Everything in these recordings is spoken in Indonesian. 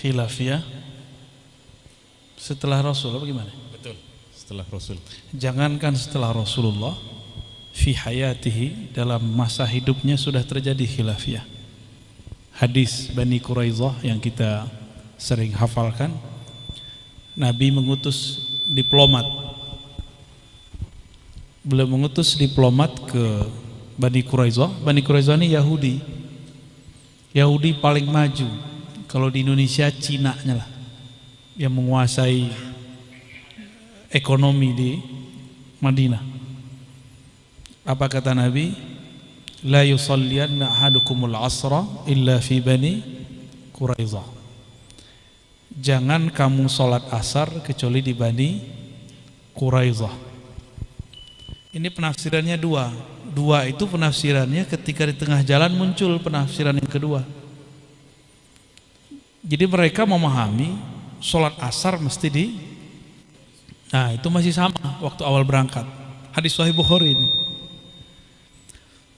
khilafiyah setelah Rasul apa gimana? Betul, setelah Rasul. Jangankan setelah Rasulullah, fi hayatihi, dalam masa hidupnya sudah terjadi khilafiyah. Hadis Bani Quraizah yang kita sering hafalkan, Nabi mengutus diplomat. Beliau mengutus diplomat ke Bani Quraizah. Bani Quraizah ini Yahudi. Yahudi paling maju. Kalau di Indonesia Cina-nya lah yang menguasai ekonomi di Madinah. Apa kata Nabi? La yusalliyanna ahadukumul asra illa fi Bani Quraizah. Jangan kamu sholat asar kecuali di Bani Quraizah. Ini penafsirannya dua. Dua itu penafsirannya ketika di tengah jalan muncul penafsiran yang kedua. Jadi mereka memahami sholat asar mesti di, nah itu masih sama waktu awal berangkat. Hadis Sahih Bukhari ini.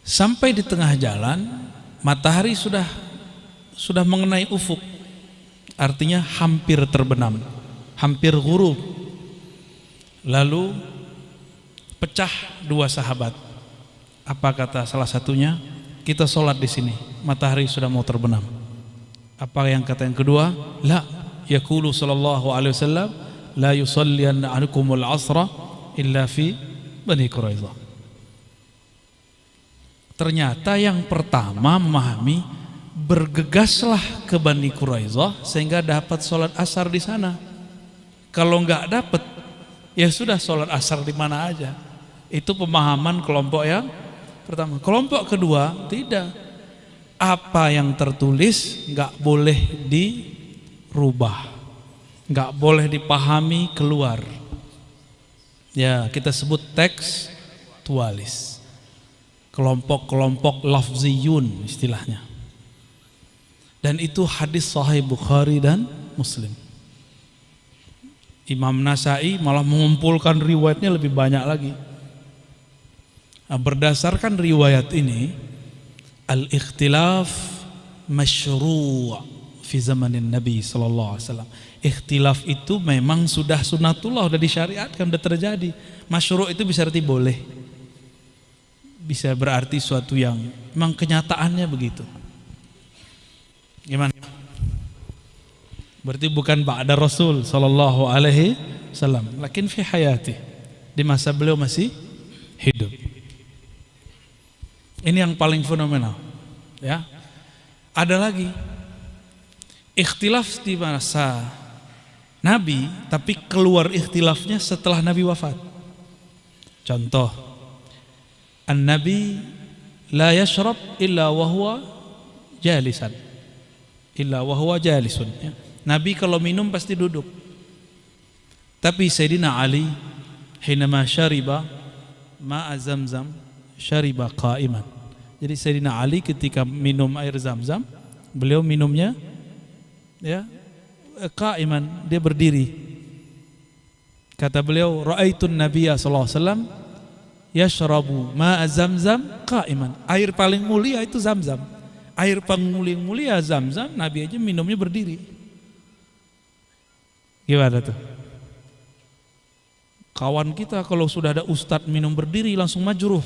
Sampai di tengah jalan matahari sudah mengenai ufuk, artinya hampir terbenam, hampir ghurub. Lalu pecah dua sahabat. Apa kata salah satunya? Kita sholat di sini, matahari sudah mau terbenam. Apa yang kata yang kedua? La yaqulu sallallahu alaihi wasallam la yusalliyanna ahadukumul asra illa fi Bani Quraizah. Ternyata yang pertama memahami, bergegaslah ke Bani Quraizah sehingga dapat sholat asar di sana. Kalau nggak dapat, ya sudah sholat asar di mana aja. Itu pemahaman kelompok yang pertama. Kelompok kedua tidak. Apa yang tertulis nggak boleh dirubah, nggak boleh dipahami keluar. Ya kita sebut tekstualis. Kelompok-kelompok lafziyun istilahnya. Dan itu hadis Sahih Bukhari dan Muslim. Imam Nasai malah mengumpulkan riwayatnya lebih banyak lagi. Nah, berdasarkan riwayat ini, al-ikhtilaf masyru' fi zamanin Nabi sallallahu alaihi wasallam. Ikhtilaf itu memang sudah sunatullah, sudah disyariatkan, sudah terjadi. Masyru' itu bisa arti boleh, bisa berarti suatu yang memang kenyataannya begitu. Gimana? Berarti bukan ba'da Rasul sallallahu alaihi wasallam, lakin fi hayati, di masa beliau masih hidup. Ini yang paling fenomenal, ya. Ada lagi ikhtilaf di masa Nabi, tapi keluar ikhtilafnya setelah Nabi wafat. Contoh, An-Nabi la yashrab illa wa huwa jalisan, illa wa huwa jalisun. Ya. Nabi kalau minum pasti duduk. Tapi Sayyidina Ali hinama syariba ma'a Zamzam syariba qa'iman. Jadi Sayyidina Ali ketika minum air Zamzam, beliau minumnya ya qa'iman, dia berdiri. Kata beliau, ra'aitun nabiyya sallallahu alaihi wasallam yashrabu ma'a Zamzam qa'iman. Air paling mulia itu Zamzam. Air paling mulia Zamzam, Nabi aja minumnya berdiri. Gimana tuh? Kawan kita kalau sudah ada ustadz minum berdiri langsung majruh.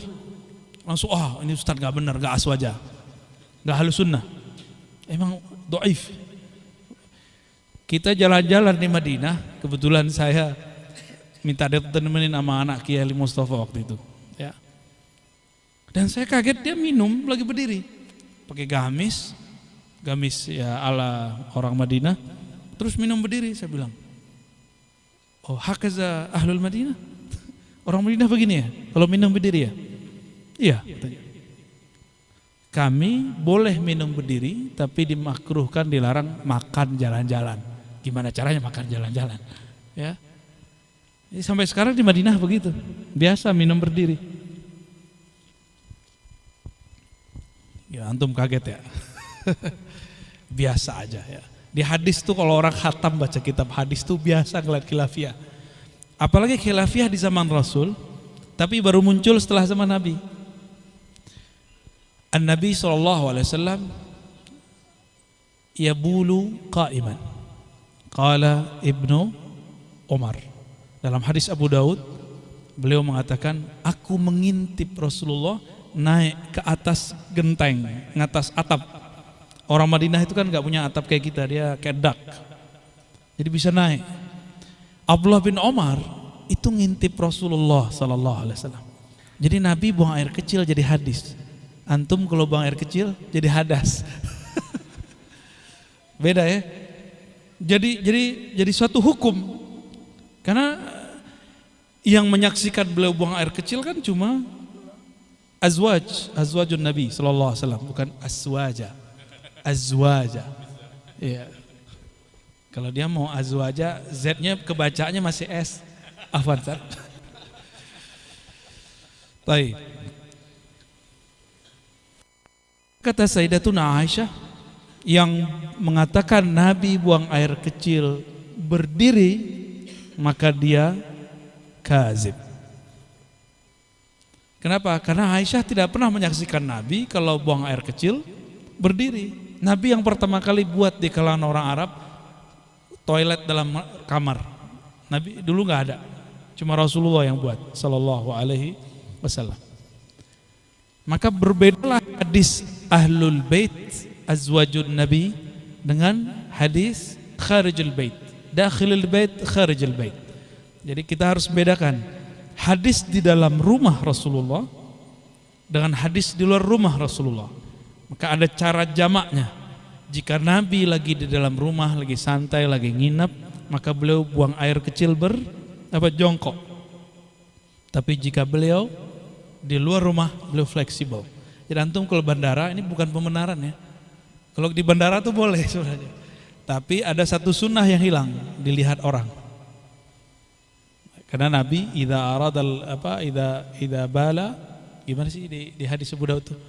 Langsung ini ustadz gak benar, gak aswaja, gak halus sunnah, emang do'if. Kita jalan-jalan di Madinah, kebetulan saya minta ditemenin sama anak Kiai Ali Mustafa waktu itu, ya. Dan saya kaget dia minum lagi berdiri, pakai gamis ya ala orang Madinah, terus minum berdiri. Saya bilang, oh hakaza ahlul Madinah, orang Madinah begini ya, kalau minum berdiri ya. Iya, kami boleh minum berdiri, tapi dimakruhkan, dilarang makan jalan-jalan. Gimana caranya makan jalan-jalan? Ya, jadi sampai sekarang di Madinah begitu, biasa minum berdiri. Ya, antum kaget ya? Biasa aja ya. Di hadis tuh kalau orang khatam baca kitab hadis tuh biasa ngeliat khilafiyah. Apalagi khilafiyah di zaman Rasul, tapi baru muncul setelah zaman Nabi. An-Nabi SAW yabulu qa'iman. Qala Ibnu Umar. Dalam hadis Abu Daud, beliau mengatakan, aku mengintip Rasulullah naik ke atas genteng, ngatas atap. Orang Madinah itu kan gak punya atap kayak kita, dia kayak dak. Jadi bisa naik. Abdullah bin Umar itu ngintip Rasulullah sallallahu alaihi wasallam. Jadi Nabi buang air kecil jadi hadis. Antum kalau buang air kecil jadi hadas. Beda ya. Jadi suatu hukum. Karena yang menyaksikan beliau buang air kecil kan cuma azwajun Nabi sallallahu alaihi wasallam, bukan azwaja. Iya. Kalau dia mau azwaja, Z-nya kebacaannya masih S. Afwan, Ustaz. Baik. Kata Sayyidatuna Aisyah yang mengatakan Nabi buang air kecil berdiri, maka dia kazib. Kenapa? Karena Aisyah tidak pernah menyaksikan Nabi kalau buang air kecil berdiri. Nabi yang pertama kali buat di kalangan orang Arab toilet dalam kamar. Nabi dulu nggak ada, cuma Rasulullah yang buat sallallahu alaihi wasallam. Maka berbedalah hadis ahlul bait azwajun Nabi dengan hadis kharijul bait, dakhilul bait, kharijul bait. Jadi kita harus bedakan hadis di dalam rumah Rasulullah dengan hadis di luar rumah Rasulullah. Maka ada cara jamaknya. Jika Nabi lagi di dalam rumah, lagi santai, lagi nginap, maka beliau buang air kecil jongkok. Tapi jika beliau di luar rumah, beliau fleksibel. Jadi antum kalau bandara, ini bukan pembenaran ya. Kalau di bandara tuh boleh sebenarnya. Tapi ada satu sunnah yang hilang, dilihat orang. Karena Nabi idza bala, gimana sih di hadis Abu Daud tuh?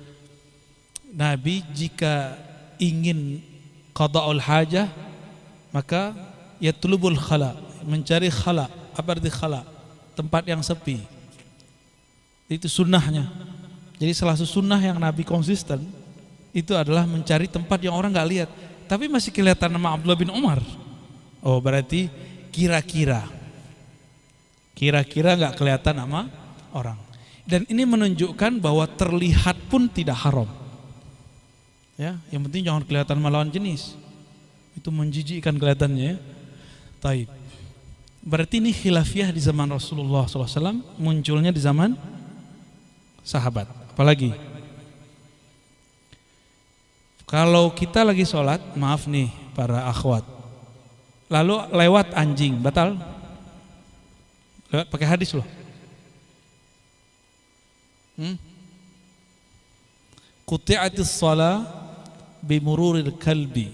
Nabi jika ingin qada'ul hajah, maka yatlubul khala, mencari khala. Apa arti khala? Tempat yang sepi. Itu sunnahnya. Jadi salah satu sunnah yang Nabi konsisten itu adalah mencari tempat yang orang nggak lihat, tapi masih kelihatan nama Abdullah bin Umar. Oh, berarti kira-kira nggak kelihatan nama orang. Dan ini menunjukkan bahwa terlihat pun tidak haram. Ya, yang penting jangan kelihatan melawan jenis. Itu menjijikkan kelihatannya. Taib. Berarti ini khilafiyah di zaman Rasulullah SAW, munculnya di zaman sahabat. Apalagi kalau kita lagi sholat, maaf nih para akhwat, lalu lewat anjing, batal? Lewat pakai hadis loh. Quti'atis shalah bimururil kalbi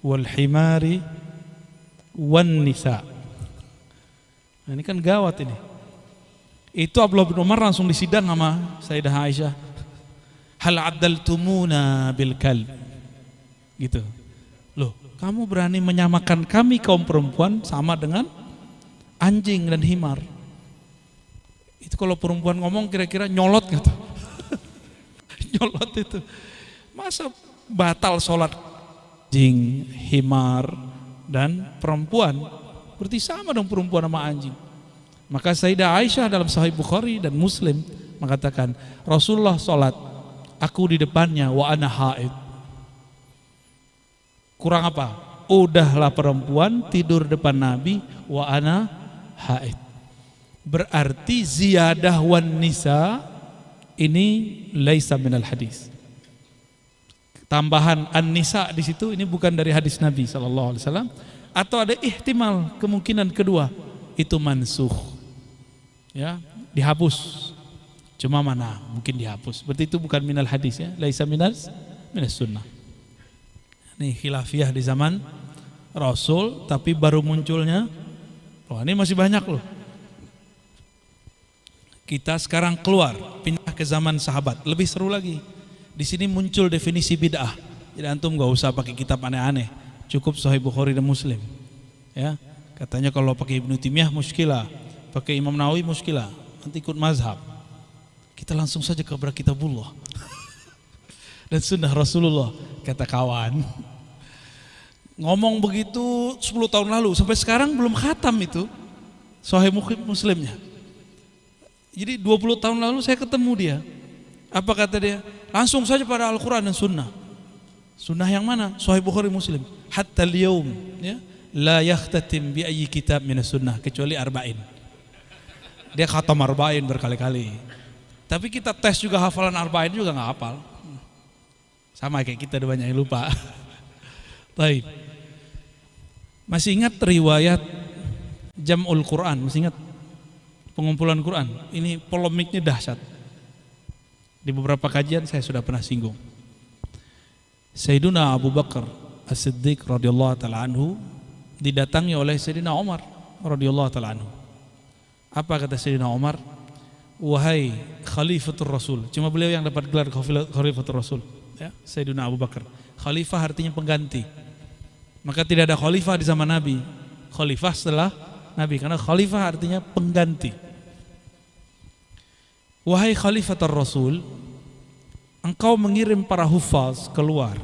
wal himari wan nisa. Nah, ini kan gawat ini. Itu Abdullah bin Umar langsung disidang sama Sayyidah Aisyah. Hal addaltumuna bil kalb. Gitu. Loh, kamu berani menyamakan kami kaum perempuan sama dengan anjing dan himar. Itu kalau perempuan ngomong kira-kira nyolot gitu. Nyolot itu. Masa batal sholat anjing, himar dan perempuan? Berarti sama dong perempuan sama anjing. Maka Sayyidah Aisyah dalam Sahih Bukhari dan Muslim mengatakan, Rasulullah sholat, aku di depannya, wa ana haid. Kurang apa? Udahlah perempuan tidur depan Nabi, wa ana haid. Berarti ziyadah wan nisa ini laisa minal hadis. Tambahan an-nisa di situ ini bukan dari hadis Nabi sallallahu alaihi wasallam, atau ada ihtimal kemungkinan kedua itu mansukh. Ya, dihapus. Cuma mana mungkin dihapus. Berarti itu bukan minal hadis ya, laisa minas sunnah. Ini khilafiyah di zaman Rasul, tapi baru munculnya. Oh, ini masih banyak loh. Kita sekarang keluar, pindah ke zaman sahabat, lebih seru lagi. Di sini muncul definisi bid'ah. Jadi antum gak usah pakai kitab aneh-aneh, cukup Sahih Bukhari dan Muslim. Ya, katanya kalau pakai Ibnu Taimiyah muskilah, pakai Imam Nawawi muskilah, nanti ikut mazhab. Kita langsung saja ke kitabullah dan sunnah Rasulullah, kata kawan. Ngomong begitu 10 tahun lalu, sampai sekarang belum khatam itu Sahih Muslimnya. Jadi 20 tahun lalu saya ketemu dia. Apa kata dia? Langsung saja pada Al-Quran dan Sunnah. Sunnah yang mana? Sahih Bukhari Muslim. Hatta al-yawm, ya, la yakhtatim bi ayyi kitab minas sunnah kecuali arba'in. Dia khatam arba'in berkali-kali. Tapi kita tes juga hafalan arba'in juga nggak hafal. Sama kayak kita, ada banyak yang lupa. Baik. Masih ingat riwayat Jam'ul Quran? Masih ingat pengumpulan Quran? Ini polemiknya dahsyat. Di beberapa kajian saya sudah pernah singgung. Sayyiduna Abu Bakar As-Siddiq radhiyallahu taala anhu didatangi oleh Sayyidina Umar radhiyallahu taala anhu. Apa kata Sayyidina Umar? Wahai Khalifatul Rasul. Cuma beliau yang dapat gelar Khalifatul Rasul, ya, Sayyidina Abu Bakar. Khalifah artinya pengganti. Maka tidak ada khalifah di zaman Nabi. Khalifah setelah Nabi, karena khalifah artinya pengganti. Wahai Khalifatul Rasul, engkau mengirim para hufaz keluar.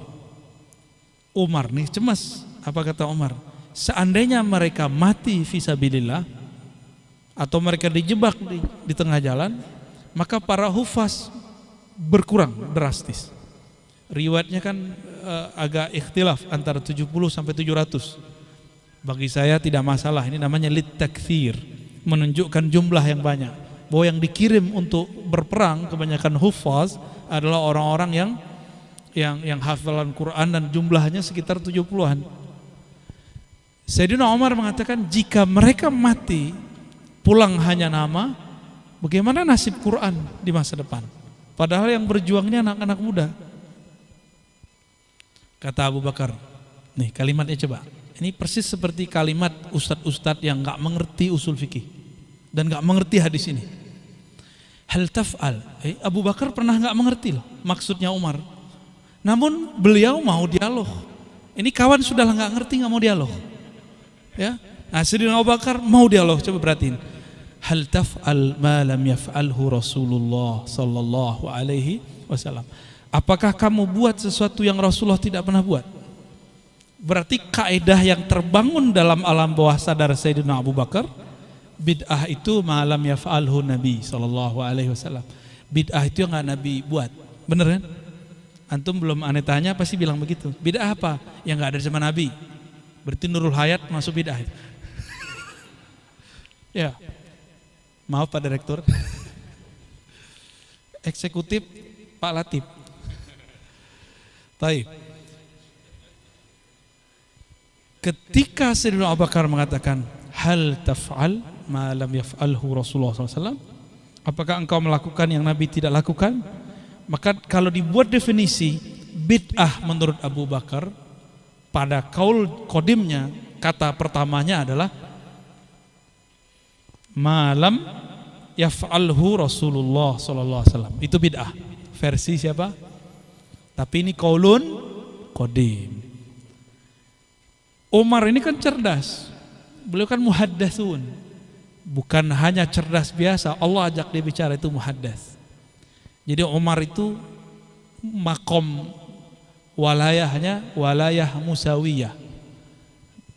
Umar nih cemas. Apa kata Umar? Seandainya mereka mati fisabilillah atau mereka dijebak di tengah jalan, maka para hufaz berkurang drastis. Riwayatnya kan agak ikhtilaf antara 70 sampai 700. Bagi saya tidak masalah, ini namanya litakthir, menunjukkan jumlah yang banyak. Bahwa yang dikirim untuk berperang kebanyakan hufaz adalah orang-orang yang hafalan Quran dan jumlahnya sekitar 70-an. Sayyidina Umar mengatakan jika mereka mati pulang hanya nama, bagaimana nasib Quran di masa depan? Padahal yang berjuangnya anak-anak muda. Kata Abu Bakar, nih kalimatnya coba. Ini persis seperti kalimat ustadz-ustadz yang gak mengerti usul fikih dan gak mengerti hadis ini. Hal taf'al, Abu Bakar pernah gak mengerti loh maksudnya Umar. Namun beliau mau dialog. Ini kawan sudah gak ngerti, gak mau dialog. Ya, nah Sayyidina Abu Bakar mau dialog, coba perhatiin. Hal taf'al ma lam yaf'alhu Rasulullah sallallahu alaihi wasallam. Apakah kamu buat sesuatu yang Rasulullah tidak pernah buat? Berarti kaidah yang terbangun dalam alam bawah sadar Sayyidina Abu Bakar, bid'ah itu malam yaf'alhu Nabi sallallahu alaihi wasallam. Bid'ah itu yang enggak Nabi buat. Bener kan? Antum belum aneh tanya pasti bilang begitu. Bid'ah apa? Yang enggak ada di zaman Nabi. Berarti Nurul Hayat masuk bid'ah itu. Ya. Maaf Pak Direktur. Eksekutif Pak Latif. Taib. Ketika Sayyidina Abu Bakar mengatakan hal taf'al ma lam yaf'alhu Rasulullah SAW, apakah engkau melakukan yang Nabi tidak lakukan? Maka kalau dibuat definisi bid'ah menurut Abu Bakar, pada kaul kodimnya kata pertamanya adalah ma lam yaf'alhu Rasulullah SAW. Itu bid'ah. Versi siapa? Tapi ini kaulun kodim. Umar ini kan cerdas. Beliau kan muhaddatsun. Bukan hanya cerdas biasa, Allah ajak dia bicara, itu muhaddats. Jadi Umar itu makom walayahnya walayah musawiyah.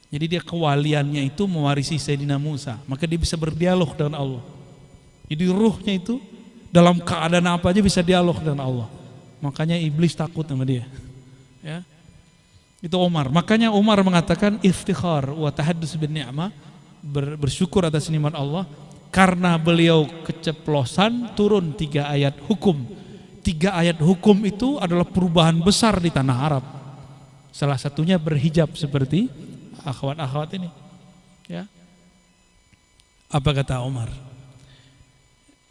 Jadi dia kewaliannya itu mewarisi Sayyidina Musa, maka dia bisa berdialog dengan Allah. Jadi ruhnya itu dalam keadaan apa aja bisa dialog dengan Allah. Makanya iblis takut sama dia. Ya. Itu Umar. Makanya Umar mengatakan iftikhar wa tahaddus bin ni'mah, bersyukur atas nikmat Allah, karena beliau keceplosan turun 3 ayat hukum. 3 ayat hukum itu adalah perubahan besar di tanah Arab. Salah satunya berhijab seperti akhwat-akhwat ini. Ya. Apa kata Umar?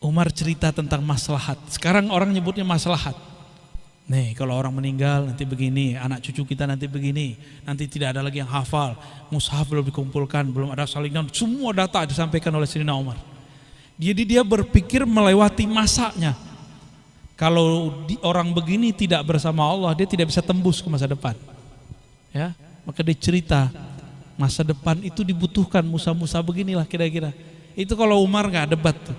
Umar cerita tentang maslahat. Sekarang orang nyebutnya maslahat. Nih kalau orang meninggal nanti begini, anak cucu kita nanti begini, nanti tidak ada lagi yang hafal, mushaf belum dikumpulkan, belum ada salinan, semua data disampaikan oleh Sayyidina Umar. Jadi dia berpikir melewati masanya. Kalau orang begini tidak bersama Allah, dia tidak bisa tembus ke masa depan. Ya, maka dia cerita masa depan itu dibutuhkan Musa-Musa beginilah kira-kira. Itu kalau Umar nggak debat tuh,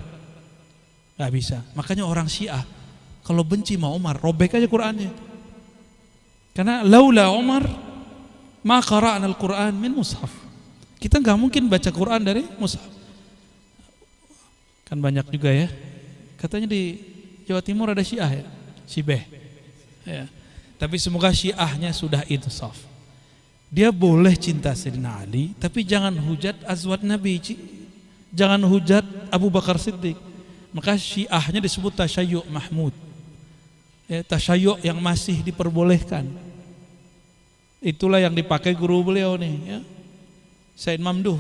nggak bisa. Makanya orang Syiah kalau benci sama Umar, robek aja Qurannya. Karena laula Umar Ma qara'na al-Qur'an min mushaf. Kita nggak mungkin baca Quran dari mushaf. Kan banyak juga ya. Katanya di Jawa Timur ada Syiah ya, Syibeh. Ya. Tapi semoga Syiahnya sudah insaf. Dia boleh cinta Sayyidina Ali, tapi jangan hujat azwaj Nabi, jangan hujat Abu Bakar Siddiq. Maka Syiahnya disebut tasyayyu' Mahmud, ya, tasyayyu' yang masih diperbolehkan. Itulah yang dipakai guru beliau nih, ya. Said Mamduh,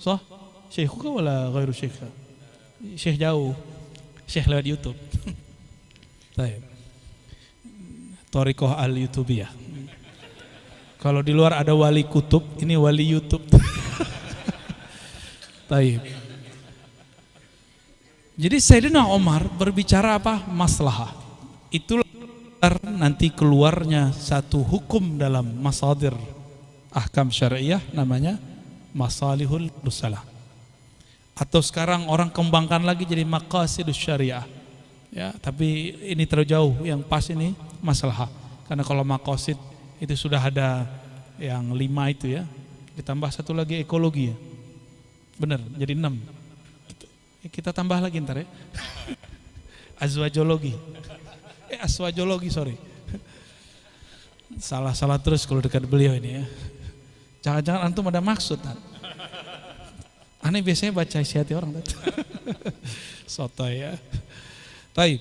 sah, syekhuka wala ghairu syekha? Syekh jauh, syekh lewat YouTube. Baik. Thariqah al-Youtubiyah. Kalau di luar ada wali kutub, ini wali YouTube. Taib. Jadi Sayyidina Umar berbicara apa? Maslahah. Itulah nanti keluarnya satu hukum dalam masadir ahkam syariah, namanya masalihul musalah. Atau sekarang orang kembangkan lagi jadi maqasidus syariah. Ya, tapi ini terlalu jauh. Yang pas ini maslahah. Karena kalau maqasid itu sudah ada yang 5 itu ya, ditambah satu lagi ekologi ya, benar jadi 6. Kita tambah lagi ntar ya. Azwajologi, aswajologi, sorry. Salah terus kalau dekat beliau ini ya. Jangan-jangan antum ada maksud kan? Aneh biasanya baca isi hati orang. Sotoy ya. Baik.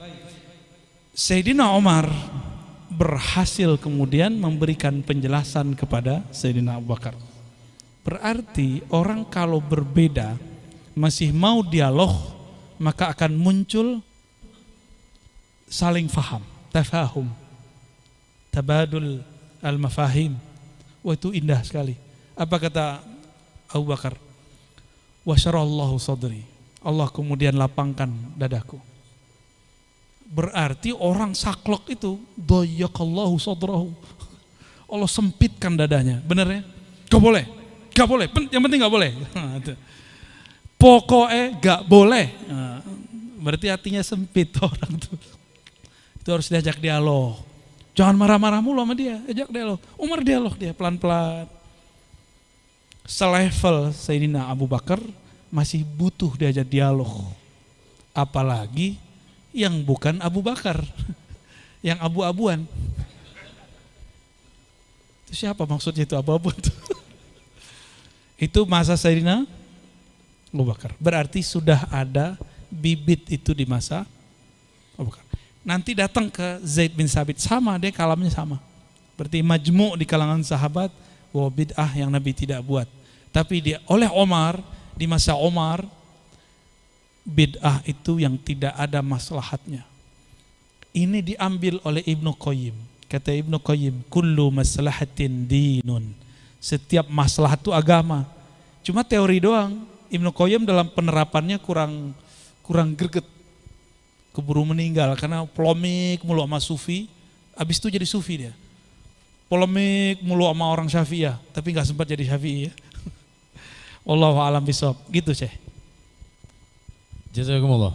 Sayyidina Umar berhasil kemudian memberikan penjelasan kepada Sayyidina Abu Bakar. Berarti orang kalau berbeda masih mau dialog, maka akan muncul saling faham, tafahum, tabadul al-mafahim. Wah, itu indah sekali. Apa kata Abu Bakar? Wa syarallahu sadri. Allah kemudian lapangkan dadaku. Berarti orang saklek itu dayyaqallahu sadrahu. Allah sempitkan dadanya. Benar ya? Gak boleh. Yang penting gak boleh. Pokoknya gak boleh. Berarti hatinya sempit orang tuh. Itu harus diajak dialog. Jangan marah-marah mulu sama dia. Ajak dialog. Umar dialog dia pelan-pelan. Selevel Sayyidina Abu Bakar masih butuh diajak dialog. Apalagi yang bukan Abu Bakar, yang abu-abuan. Itu siapa maksudnya itu abu-abuan? Itu masa Sayyidina Abu Bakar. Berarti sudah ada bibit itu di masa Abu Bakar. Nanti datang ke Zaid bin Sabit, sama dia kalamnya sama. Berarti majmu' di kalangan sahabat bahwa bid'ah yang Nabi tidak buat. Tapi dia oleh Omar, di masa Omar, bid'ah itu yang tidak ada maslahatnya. Ini diambil oleh Ibnu Qayyim. Kata Ibnu Qayyim, kullu maslahatin dinun. Setiap maslahat itu agama. Cuma teori doang. Ibnu Qayyim dalam penerapannya kurang greget. Keburu meninggal karena polemik mulu sama sufi. Habis itu jadi sufi dia. Polemik mulu sama orang Syafi'iyah, tapi enggak sempat jadi Syafi'i ya. Wallahu a'lam bishawab. Gitu, Syekh. Jazakumullah.